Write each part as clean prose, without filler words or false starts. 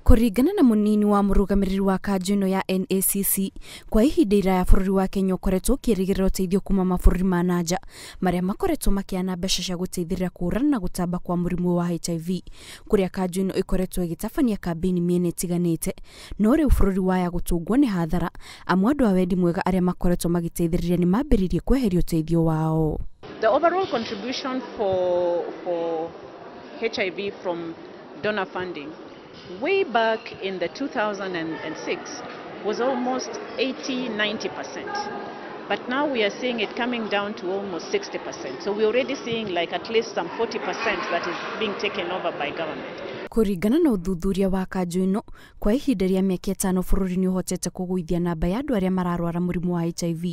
Kuringana na munini wa murugamiriri wa Kanju ino ya NACC, kwa ihinda iraya bururi wa Kenya ukoretwo ukirigirira uteithio kuma mabururi ma nanja maria makoretwo makiana mbeca cia guteithiriria kuhurana na gutamba kwa murimu wa HIV, kuria Kanju ino ikoretwo igitabania kambeni miena itiganite, no riu bururi waya gutungwo ni hathara amu andu a wendi mwega aria makoretwo magiteithiriria ni mambiririe kweheria uteithio wao. The overall contribution for HIV from donor funding way back in the 2006 was almost 80-90%, but now we are seeing it coming down to almost 60%. So we're already seeing like at least some 40% that is being taken over by government. Kuringana na uthuthuria wa Kanju ino, kwa ihinda ria miaka 5 bururi ni uhotete kuguithia namba ya andu aria mararwara murimu wa HIV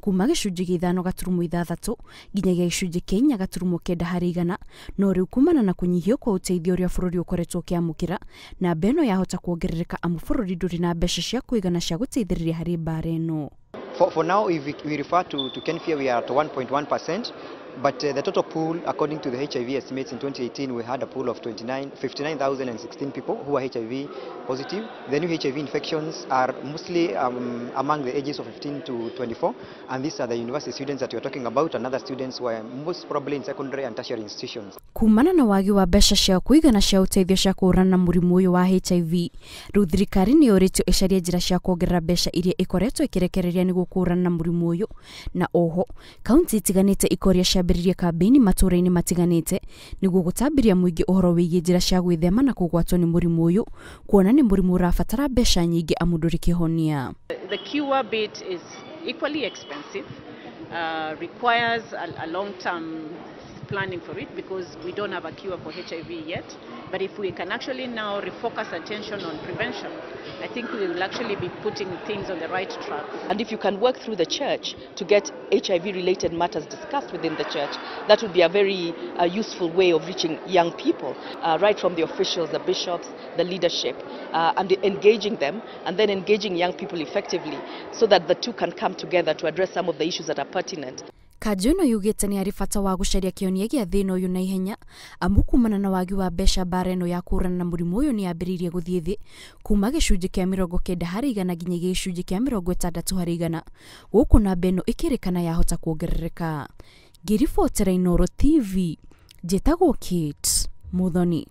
kuma gicunji gia 5.6 nginyagia gicunji kia 4.9 harĩ igana, no riu kumana na kunyihio kwa uteithio uria bururi ukoretwo ukiamukira, namba ino yahota kuongerereka amu bururi nduri na mbeca cia kuigana cia guteithiriria harĩ mbara ino. For now, if we refer to Kenya, we are at 1.1%. But the total pool, according to the HIV estimates in 2018, we had a pool of 59,016 people who are HIV positive. The new HIV infections are mostly among the ages of 15 to 24, and these are the university students that we are talking about, and other students who are most probably in secondary and tertiary institutions. Kumana na wagi wa mbeca cia kuigana cia uteithio cia kuhurana na murimu uyu wa HIV, riu thirikari ni yoritio icaria njira cia kuongerera mbeca iria ikoretwo ikirekereria niguo kuhurana na murimu uyu, na oho kaunti itiganite ikoria ciambiririe kambeni matũra-inĩ matiganite niguo gutambiria muingi uhoro wigie njira cia gwithema na kugwatwo ni murimu uyu, kuona ni murimu urabatara mbeca nyingi amu nduri kihonia. The cure bit is equally expensive, requires a long-term planning for it because we don't have a cure for HIV yet. But if we can actually now refocus attention on prevention, I think we will actually be putting things on the right track. And if you can work through the church to get HIV-related matters discussed within the church, that would be a very useful way of reaching young people, right from the officials, the bishops, the leadership, and engaging them, and then engaging young people effectively so that the two can come together to address some of the issues that are pertinent. Kanju ino yugiite ni ari bata wa gucaria kionia gia thina uyu na ihenya amu kumana na wagi wa mbeca mbara ino ya kuhurana na murimu uyu ni yambiririe guthie thi kuma gicunji kia 90 harĩ igana nginyagia gicunji kia 60 harĩ igana, guku namba ino ikirikana yahota kuongerereka. Ngiribotera Inooro TV, njitagwo Kate Muthoni.